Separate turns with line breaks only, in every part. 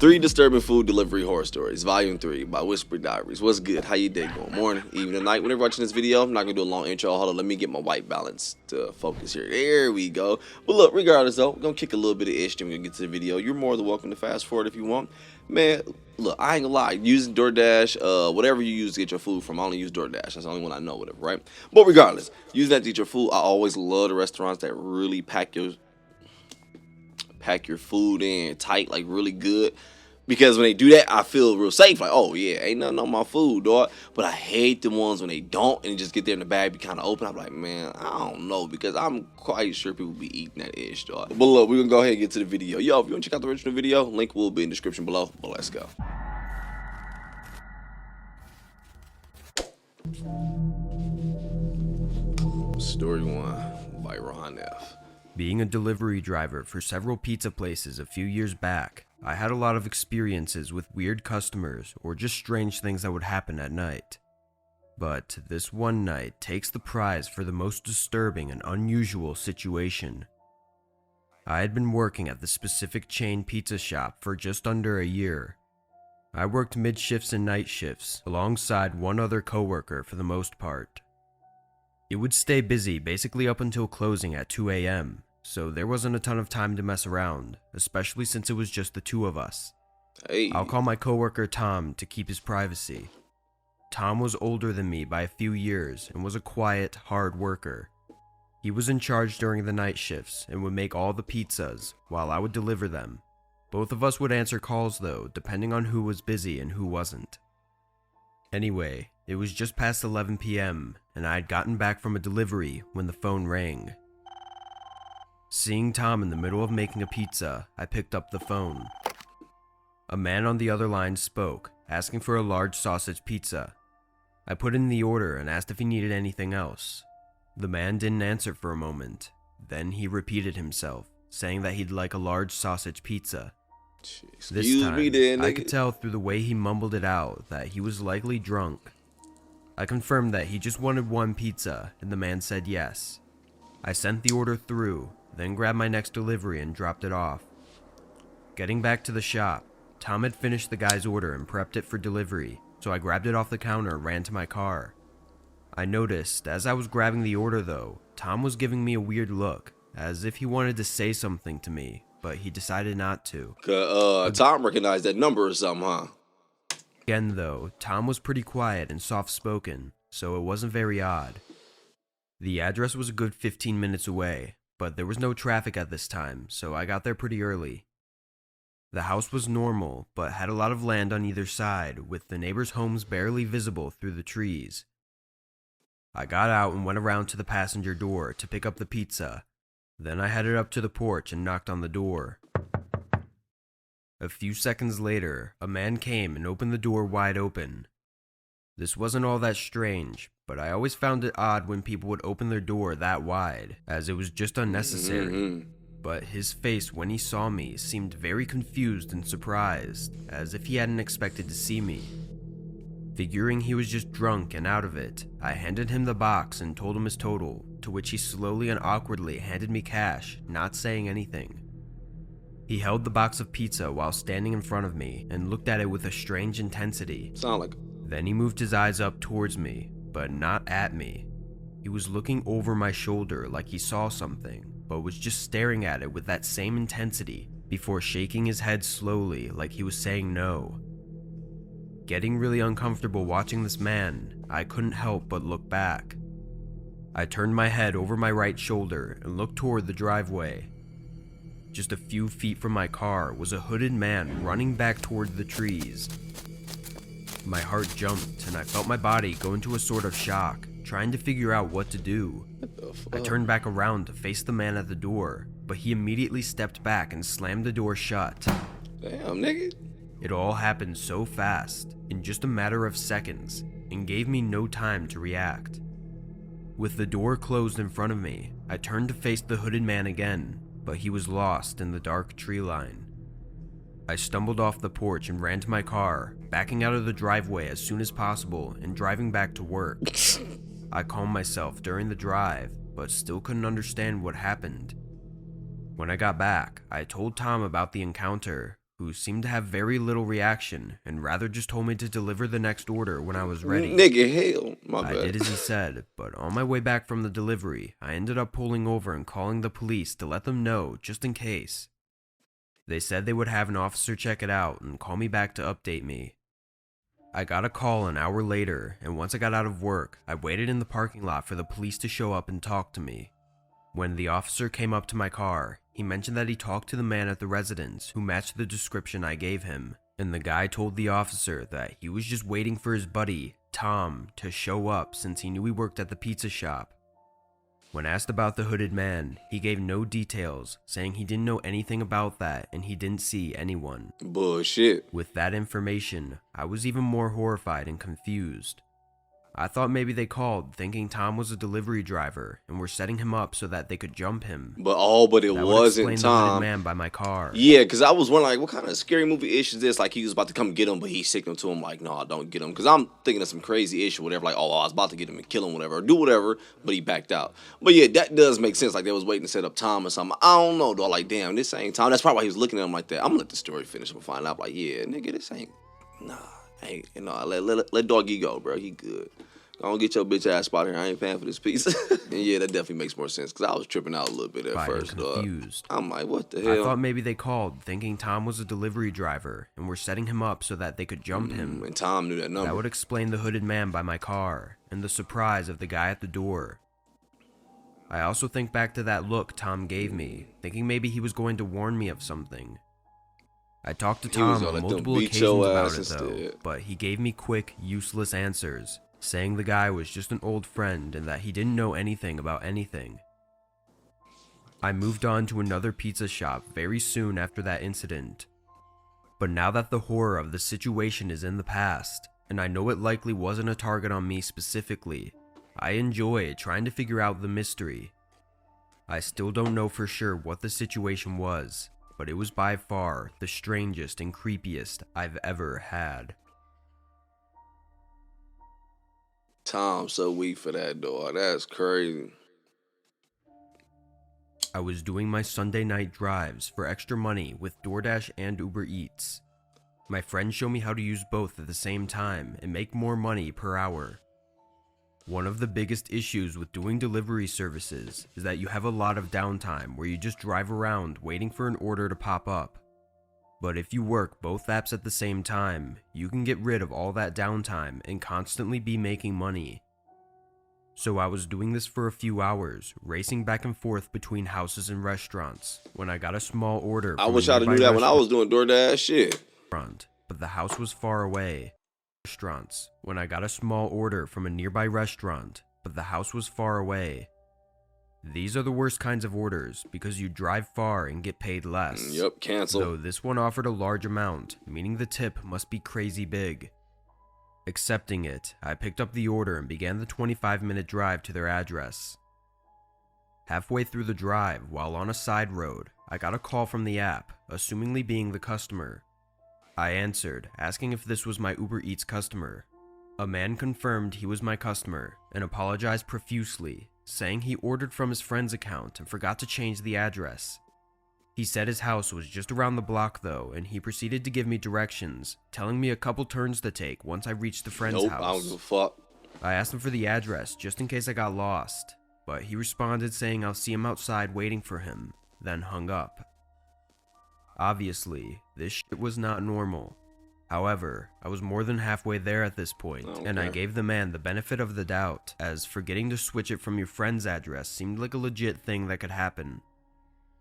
3 Disturbing Food Delivery Horror Stories, Volume 3 by Whisper Diaries. What's good? How you day going? Morning, evening, night. Whenever watching this video, I'm not going to do a long intro. Hold on, let me get my white balance to focus here. There we go. But look, regardless though, we're going to kick a little bit of ish, then we're going to get to the video. You're more than welcome to fast forward if you want. Man, look, I ain't gonna lie. Using DoorDash, whatever you use to get your food from, I only use DoorDash. That's the only one I know, whatever, right? But regardless, using that to get your food, I always love the restaurants that really pack your food in tight, like really good. Because when they do that, I feel real safe. Like, oh, yeah, ain't nothing on my food, dog. But I hate the ones when they don't and just get there in the bag, be kind of open. I'm like, man, I don't know. Because I'm quite sure people be eating that ish, dog. But look, we're going to go ahead and get to the video. Yo, if you want to check out the original video, link will be in the description below. But let's go. Story 1 by Ron F.
Being a delivery driver for several pizza places a few years back, I had a lot of experiences with weird customers or just strange things that would happen at night. But this one night takes the prize for the most disturbing and unusual situation. I had been working at the specific chain pizza shop for just under a year. I worked mid-shifts and night shifts alongside one other coworker for the most part. It would stay busy basically up until closing at 2 a.m., so there wasn't a ton of time to mess around, especially since it was just the two of us.
Hey.
I'll call my coworker Tom to keep his privacy. Tom was older than me by a few years and was a quiet, hard worker. He was in charge during the night shifts and would make all the pizzas while I would deliver them. Both of us would answer calls though, depending on who was busy and who wasn't. Anyway, it was just past 11 p.m. and I had gotten back from a delivery when the phone rang. Seeing Tom in the middle of making a pizza, I picked up the phone. A man on the other line spoke, asking for a large sausage pizza. I put in the order and asked if he needed anything else. The man didn't answer for a moment. Then he repeated himself, saying that he'd like a large sausage pizza. This time, I could tell through the way he mumbled it out that he was likely drunk. I confirmed that he just wanted one pizza, and the man said yes. I sent the order through, then grabbed my next delivery and dropped it off. Getting back to the shop, Tom had finished the guy's order and prepped it for delivery, so I grabbed it off the counter and ran to my car. I noticed, as I was grabbing the order though, Tom was giving me a weird look, as if he wanted to say something to me, but he decided not to.
Tom recognized that number or something, huh?
Again though, Tom was pretty quiet and soft-spoken, so it wasn't very odd. The address was a good 15 minutes away, but there was no traffic at this time, so I got there pretty early. The house was normal, but had a lot of land on either side, with the neighbors' homes barely visible through the trees. I got out and went around to the passenger door to pick up the pizza. Then I headed up to the porch and knocked on the door. A few seconds later, a man came and opened the door wide open. This wasn't all that strange, but I always found it odd when people would open their door that wide, as it was just unnecessary. But his face when he saw me seemed very confused and surprised, as if he hadn't expected to see me. Figuring he was just drunk and out of it, I handed him the box and told him his total, to which he slowly and awkwardly handed me cash, not saying anything. He held the box of pizza while standing in front of me and looked at it with a strange intensity. Then he moved his eyes up towards me, but not at me. He was looking over my shoulder like he saw something, but was just staring at it with that same intensity before shaking his head slowly like he was saying no. Getting really uncomfortable watching this man, I couldn't help but look back. I turned my head over my right shoulder and looked toward the driveway. Just a few feet from my car was a hooded man running back toward the trees. My heart jumped and I felt my body go into a sort of shock, trying to figure out what to do. I turned back around to face the man at the door, but he immediately stepped back and slammed the door shut.
Damn, nigga.
It all happened so fast, in just a matter of seconds, and gave me no time to react. With the door closed in front of me, I turned to face the hooded man again, but he was lost in the dark tree line. I stumbled off the porch and ran to my car, backing out of the driveway as soon as possible and driving back to work. I calmed myself during the drive, but still couldn't understand what happened. When I got back, I told Tom about the encounter, who seemed to have very little reaction and rather just told me to deliver the next order when I was ready.
Nigga, hell, my
I
bad.
did as he said, but on my way back from the delivery, I ended up pulling over and calling the police to let them know, just in case. They said they would have an officer check it out and call me back to update me. I got a call an hour later, and once I got out of work, I waited in the parking lot for the police to show up and talk to me. When the officer came up to my car, he mentioned that he talked to the man at the residence who matched the description I gave him, and the guy told the officer that he was just waiting for his buddy, Tom, to show up since he knew he worked at the pizza shop. When asked about the hooded man, he gave no details, saying he didn't know anything about that and he didn't see anyone.
Bullshit.
With that information, I was even more horrified and confused. I thought maybe they called thinking Tom was a delivery driver and were setting him up so that they could jump him.
But it
that
wasn't
would explain
Tom.
The hooded man by my car.
Yeah, because I was wondering, like, what kind of scary movie issue is this? Like, he was about to come get him, but he signaled to him, like, no, don't get him. Because I'm thinking of some crazy issue, whatever, like, oh, I was about to get him and kill him, whatever, or do whatever, but he backed out. But yeah, that does make sense. Like, they was waiting to set up Tom or something. I don't know, though. Like, damn, this ain't Tom. That's probably why he was looking at him like that. I'm going to let the story finish and find out, like, yeah, nigga, this ain't, nah, ain't, you know, let doggy go, bro. He good. Don't get your bitch ass spot here. I ain't paying for this piece. And yeah, that definitely makes more sense because I was tripping out a little bit at first.
Confused.
I'm like, what the hell?
I thought maybe they called thinking Tom was a delivery driver and were setting him up so that they could jump him.
And Tom knew that number.
That would explain the hooded man by my car and the surprise of the guy at the door. I also think back to that look Tom gave me, thinking maybe he was going to warn me of something. I talked to Tom on multiple occasions about it though, but he gave me quick, useless answers, saying the guy was just an old friend and that he didn't know anything about anything. I moved on to another pizza shop very soon after that incident. But now that the horror of the situation is in the past, and I know it likely wasn't a target on me specifically, I enjoy trying to figure out the mystery. I still don't know for sure what the situation was, but it was by far the strangest and creepiest I've ever had.
Tom's so weak for that, dog. That's crazy.
I was doing my Sunday night drives for extra money with DoorDash and Uber Eats. My friends showed me how to use both at the same time and make more money per hour. One of the biggest issues with doing delivery services is that you have a lot of downtime where you just drive around waiting for an order to pop up. But if you work both apps at the same time, you can get rid of all that downtime and constantly be making money. So I was doing this for a few hours, racing back and forth between houses and restaurants, when I got a small order.
I wish I'd have knew that when I was doing DoorDash shit.
But the house was far away. When I got a small order from a nearby restaurant, but the house was far away. These are the worst kinds of orders because you drive far and get paid less.
Yep, cancel.
Though this one offered a large amount, meaning the tip must be crazy big. Accepting it, I picked up the order and began the 25-minute drive to their address. Halfway through the drive, while on a side road, I got a call from the app, assumingly being the customer. I answered, asking if this was my Uber Eats customer. A man confirmed he was my customer and apologized profusely, saying he ordered from his friend's account and forgot to change the address. He said his house was just around the block though, and he proceeded to give me directions, telling me a couple turns to take once I reached the friend's house.
I don't give a fuck.
I asked him for the address just in case I got lost, but he responded saying I'll see him outside waiting for him, then hung up. Obviously, this shit was not normal. However, I was more than halfway there at this point, and I gave the man the benefit of the doubt, as forgetting to switch it from your friend's address seemed like a legit thing that could happen.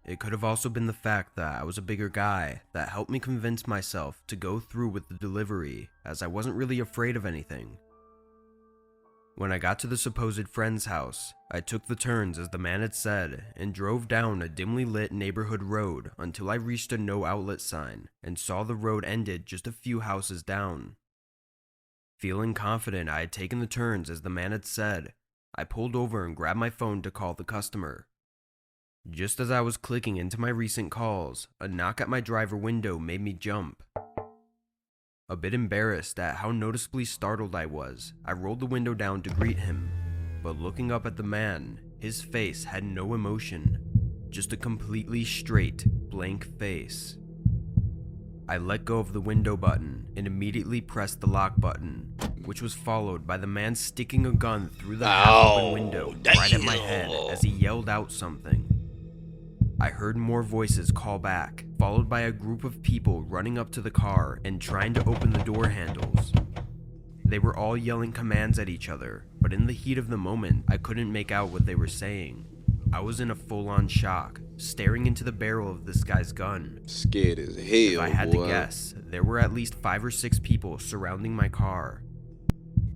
It could have also been the fact that I was a bigger guy that helped me convince myself to go through with the delivery, as I wasn't really afraid of anything. When I got to the supposed friend's house, I took the turns as the man had said and drove down a dimly lit neighborhood road until I reached a no outlet sign and saw the road ended just a few houses down. Feeling confident I had taken the turns as the man had said, I pulled over and grabbed my phone to call the customer. Just as I was clicking into my recent calls, a knock at my driver window made me jump. A bit embarrassed at how noticeably startled I was, I rolled the window down to greet him, but looking up at the man, his face had no emotion, just a completely straight, blank face. I let go of the window button and immediately pressed the lock button, which was followed by the man sticking a gun through the half-open window right at my head as he yelled out something. I heard more voices call back, followed by a group of people running up to the car and trying to open the door handles. They were all yelling commands at each other, but in the heat of the moment, I couldn't make out what they were saying. I was in a full-on shock, staring into the barrel of this guy's gun.
Scared as hell,
If I had
boy.
to guess, there were at least 5 or 6 people surrounding my car.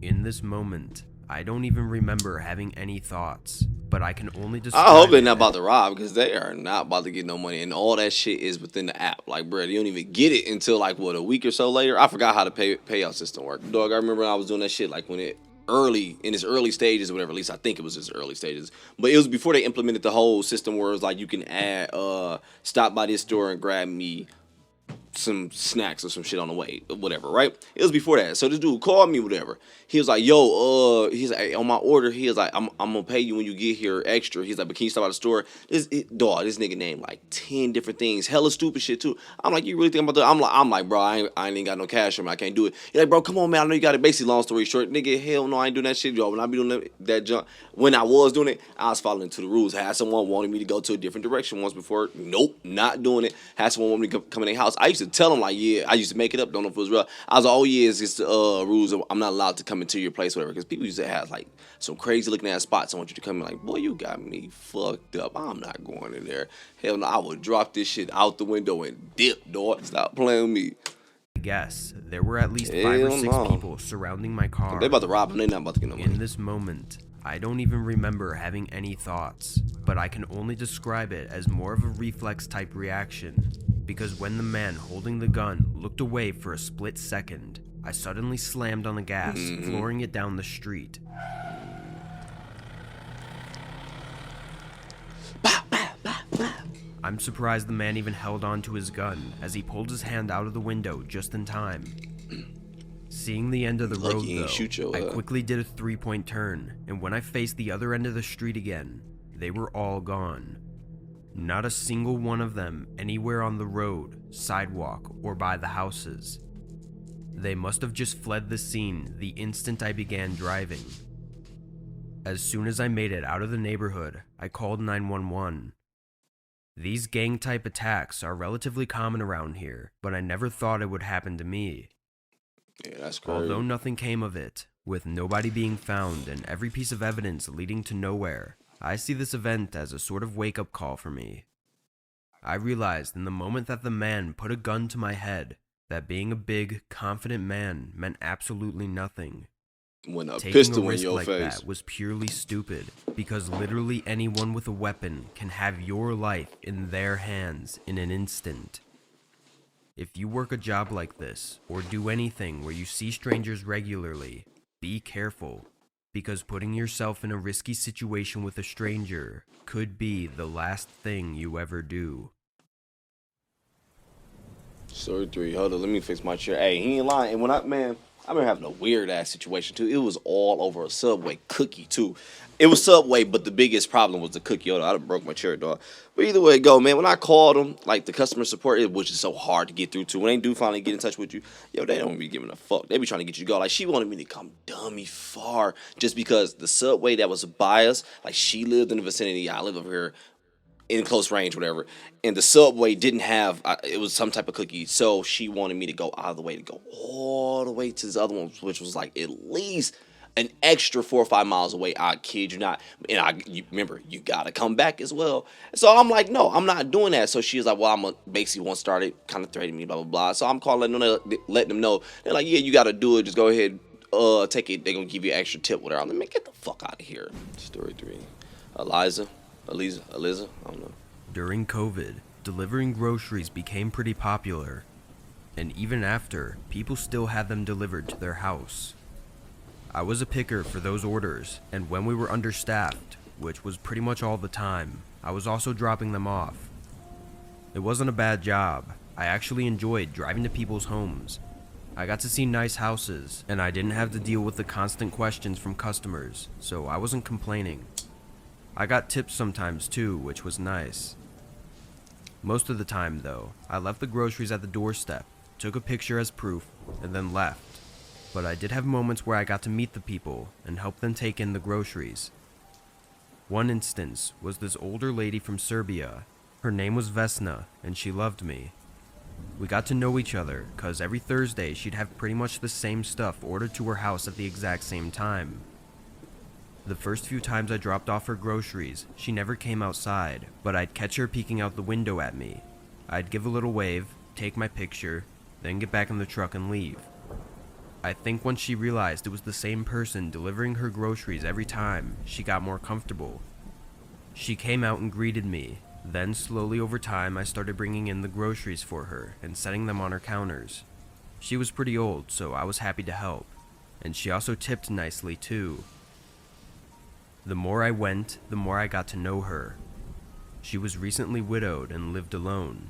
In this moment, I don't even remember having any thoughts, but I can only describe
I hope they're
it
not
as-
about to rob, because they are not about to get no money, and all that shit is within the app. Like, bro, you don't even get it until like what, a week or so later. I forgot how the payout system worked. Dog, I remember when I was doing that shit like when it in its early stages or whatever. At least I think it was its early stages, but it was before they implemented the whole system where it was like you can add stop by this store and grab me some snacks or some shit on the way, whatever, right? It was before that. So this dude called me, whatever. He was like, yo, he's like, hey, on my order, he was like, I'm gonna pay you when you get here extra. He's like, but can you stop by the store? This nigga named like 10 different things, hella stupid shit too. I'm like, you really think about that? I'm like, bro, I ain't got no cash on me, I can't do it. He's like, bro, come on, man, I know you got it. Basically, long story short, nigga, hell no, I ain't doing that shit, yo. When I be doing that junk, when I was doing it, I was following into the rules. Had someone wanted me to go to a different direction once before. Nope, not doing it. Had someone want me to come in their house. I used to tell them like, yeah, I used to make it up. Don't know if it was real. I was like, oh yeah, it's just rules. I'm not allowed to come into your place, whatever. Because people used to have like some crazy looking ass spots. I want you to come in like, boy, you got me fucked up. I'm not going in there. Hell no, I would drop this shit out the window and dip, dog. Stop playing with me.
I guess there were at least 5 or
Hell
6
no.
people surrounding my car.
They about to rob them. They not about to get no money.
In this moment, I don't even remember having any thoughts, but I can only describe it as more of a reflex type reaction, because when the man holding the gun looked away for a split second, I suddenly slammed on the gas, flooring it down the street. I'm surprised the man even held on to his gun as he pulled his hand out of the window just in time. Seeing the end of the road,
he ain't shoot your
though, I
ass.
quickly did a 3-point turn, and when I faced the other end of the street again, they were all gone. Not a single one of them anywhere on the road, sidewalk, or by the houses. They must have just fled the scene the instant I began driving. As soon as I made it out of the neighborhood, I called 911. These gang-type attacks are relatively common around here, but I never thought it would happen to me.
Yeah, that's crazy.
Although nothing came of it, with nobody being found and every piece of evidence leading to nowhere, I see this event as a sort of wake-up call for me. I realized in the moment that the man put a gun to my head that being a big, confident man meant absolutely nothing.
When a
Taking
pistol
a
in
risk
your
like
face.
that was purely stupid, because literally anyone with a weapon can have your life in their hands in an instant. If you work a job like this, or do anything where you see strangers regularly, be careful, because putting yourself in a risky situation with a stranger could be the last thing you ever do.
Story 3. Hold on, let me fix my chair. Hey, he ain't lying. And when I remember having a weird ass situation too. It was all over a Subway cookie too. It was Subway, but the biggest problem was the cookie. Hold on, I done broke my chair, dog. But either way it go, man. When I called them, like the customer support, which is so hard to get through to, when they do finally get in touch with you, yo, they don't be giving a fuck. They be trying to get you to go. Like she wanted me to come dummy far just because the Subway that was by us, like she lived in the vicinity. I live over here in close range, whatever, and the Subway didn't have it was some type of cookie, so she wanted me to go out of the way to go all the way to this other one, which was like at least an extra 4 or 5 miles away. I kid you not. And you remember, you gotta come back as well. So I'm like, no, I'm not doing that. So she was like, well, I'm gonna basically once started kind of threatening me, blah blah blah. So I'm calling letting them know. They're like, yeah, you gotta do it, just go ahead, take it, they're gonna give you an extra tip, whatever. I'm like, man, get the fuck out of here. Story 3. Eliza, I don't know.
During COVID, delivering groceries became pretty popular, and even after, people still had them delivered to their house. I was a picker for those orders, and when we were understaffed, which was pretty much all the time, I was also dropping them off. It wasn't a bad job. I actually enjoyed driving to people's homes. I got to see nice houses, and I didn't have to deal with the constant questions from customers, so I wasn't complaining. I got tips sometimes too, which was nice. Most of the time, though, I left the groceries at the doorstep, took a picture as proof, and then left. But I did have moments where I got to meet the people and help them take in the groceries. One instance was this older lady from Serbia. Her name was Vesna, and she loved me. We got to know each other, cause every Thursday she'd have pretty much the same stuff ordered to her house at the exact same time. The first few times I dropped off her groceries, she never came outside, but I'd catch her peeking out the window at me. I'd give a little wave, take my picture, then get back in the truck and leave. I think once she realized it was the same person delivering her groceries every time, she got more comfortable. She came out and greeted me. Then slowly over time I started bringing in the groceries for her and setting them on her counters. She was pretty old, so I was happy to help, and she also tipped nicely too. The more I went, the more I got to know her. She was recently widowed and lived alone.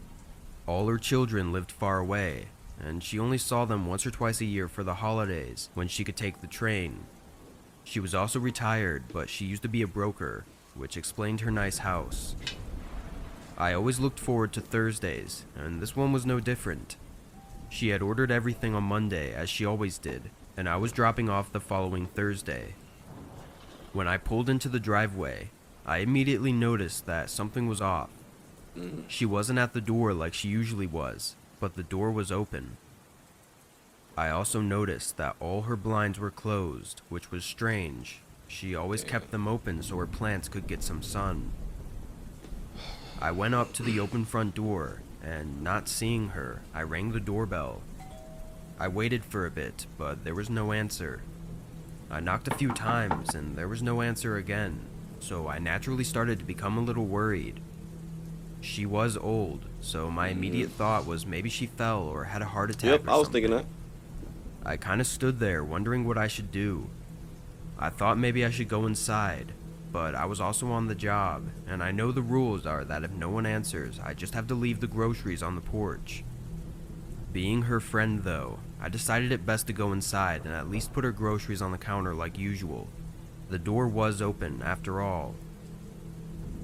All her children lived far away, and she only saw them once or twice a year for the holidays when she could take the train. She was also retired, but she used to be a broker, which explained her nice house. I always looked forward to Thursdays, and this one was no different. She had ordered everything on Monday, as she always did, and I was dropping off the following Thursday. When I pulled into the driveway, I immediately noticed that something was off. She wasn't at the door like she usually was, but the door was open. I also noticed that all her blinds were closed, which was strange. She always kept them open so her plants could get some sun. I went up to the open front door, and not seeing her, I rang the doorbell. I waited for a bit, but there was no answer. I knocked a few times, and there was no answer again, so I naturally started to become a little worried. She was old, so my immediate thought was maybe she fell or had a heart attack or something.
I was thinking that.
I kinda stood there wondering what I should do. I thought maybe I should go inside, but I was also on the job, and I know the rules are that if no one answers, I just have to leave the groceries on the porch. Being her friend though, I decided it best to go inside and at least put her groceries on the counter like usual. The door was open after all.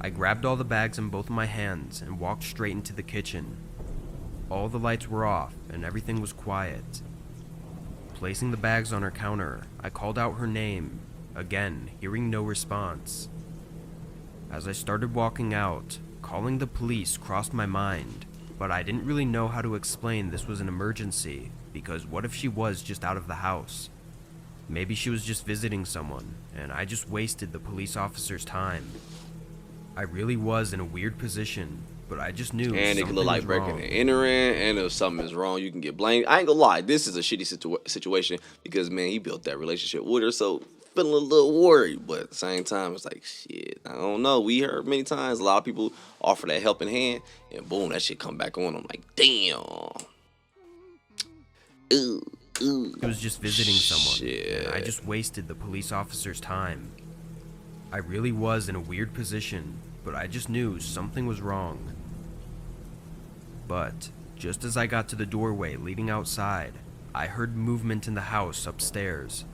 I grabbed all the bags in both of my hands and walked straight into the kitchen. All the lights were off and everything was quiet. Placing the bags on her counter, I called out her name, again, hearing no response. As I started walking out, calling the police crossed my mind, but I didn't really know how to explain this was an emergency, because what if she was just out of the house? Maybe she was just visiting someone, and I just wasted the police officer's time. I really was in a weird position, but I just knew
And it could look like breaking
wrong.
and entering, and if something is wrong, you can get blamed. I ain't gonna lie, this is a shitty situation because, man, he built that relationship with her, so feeling a little worried, but at the same time, it's like, shit, I don't know. We heard many times a lot of people offer that helping hand, and boom, that shit come back on. I'm like, damn. Ooh.
He was just visiting someone,
Shit.
and I just wasted the police officer's time. I really was in a weird position, but I just knew something was wrong. But just as I got to the doorway leading outside, I heard movement in the house upstairs.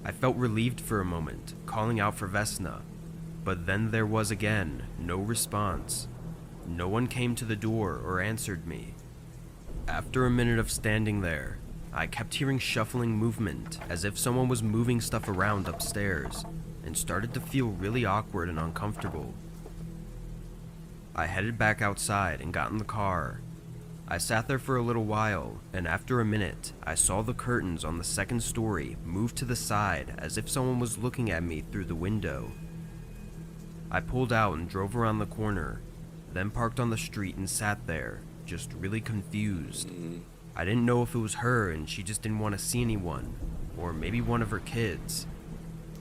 I felt relieved for a moment, calling out for Vesna, but then there was again no response. No one came to the door or answered me. After a minute of standing there, I kept hearing shuffling movement, as if someone was moving stuff around upstairs, and started to feel really awkward and uncomfortable. I headed back outside and got in the car. I sat there for a little while, and after a minute, I saw the curtains on the second story move to the side as if someone was looking at me through the window. I pulled out and drove around the corner, then parked on the street and sat there, just really confused. I didn't know if it was her and she just didn't want to see anyone, or maybe one of her kids.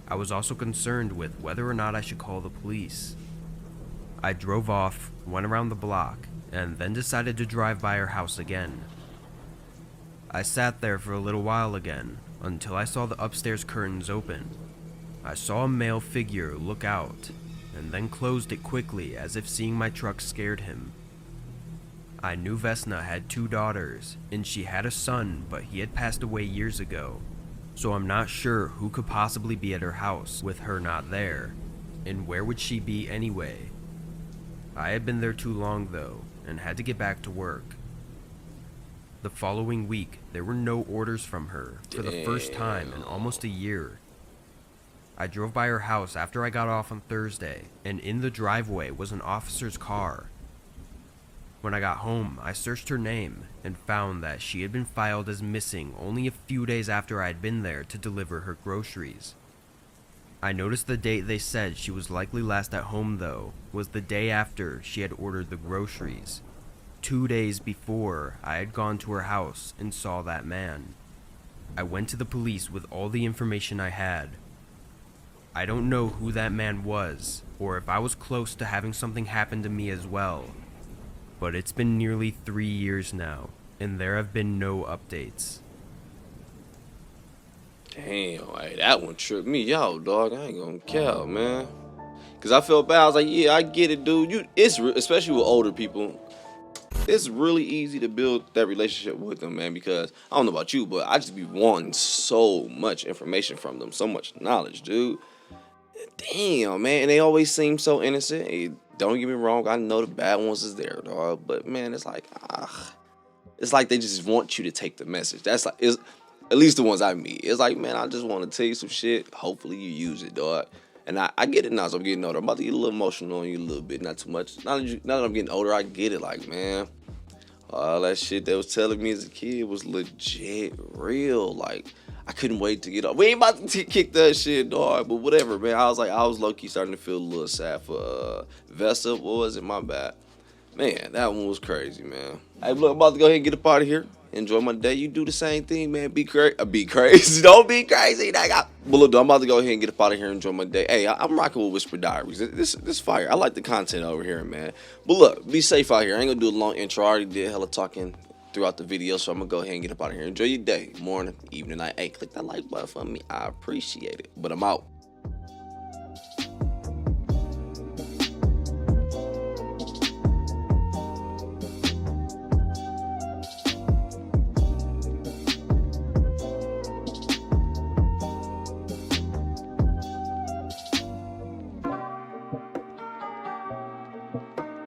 I was also concerned with whether or not I should call the police. I drove off, went around the block, and then decided to drive by her house again. I sat there for a little while again, until I saw the upstairs curtains open. I saw a male figure look out, and then closed it quickly as if seeing my truck scared him. I knew Vesna had 2 daughters, and she had a son, but he had passed away years ago, so I'm not sure who could possibly be at her house with her not there, and where would she be anyway? I had been there too long though, and had to get back to work. The following week, there were no orders from her for the first time in almost a year. I drove by her house after I got off on Thursday, and in the driveway was an officer's car. When I got home, I searched her name and found that she had been filed as missing only a few days after I had been there to deliver her groceries. I noticed the date they said she was likely last at home, though, was the day after she had ordered the groceries. 2 days before, I had gone to her house and saw that man. I went to the police with all the information I had. I don't know who that man was, or if I was close to having something happen to me as well. But it's been nearly 3 years now, and there have been no updates.
Damn, hey, that one tripped me out, dog. I ain't gonna care, man. Cause I felt bad. I was like, yeah, I get it, dude. Especially with older people, it's really easy to build that relationship with them, man. Because I don't know about you, but I just be wanting so much information from them, so much knowledge, dude. Damn, man. And they always seem so innocent. Hey, don't get me wrong. I know the bad ones is there, dog. But man, it's like they just want you to take the message. That's like, it's at least the ones I meet. It's like, man, I just want to tell you some shit. Hopefully you use it, dog. And I get it now, so I'm getting older. I'm about to get a little emotional on you a little bit, not too much. Now that I'm getting older, I get it. Like, man, all that shit they was telling me as a kid was legit real. Like, I couldn't wait to get up. We ain't about to kick that shit, dog. But whatever, man. I was low-key starting to feel a little sad for Vesta. What was it? My bad. Man, that one was crazy, man. Hey, look, I'm about to go ahead and get up out of here. Enjoy my day. You do the same thing, man. Be crazy. Don't be crazy. But look, I'm about to go ahead and get up out of here and enjoy my day. Hey, I'm rocking with Whisper Diaries. This fire. I like the content over here, man. But look, be safe out here. I ain't gonna do a long intro. I already did hella talking throughout the video, so I'm gonna go ahead and get up out of here. Enjoy your day, morning, evening, night. Hey, click that like button for me. I appreciate it. But I'm out.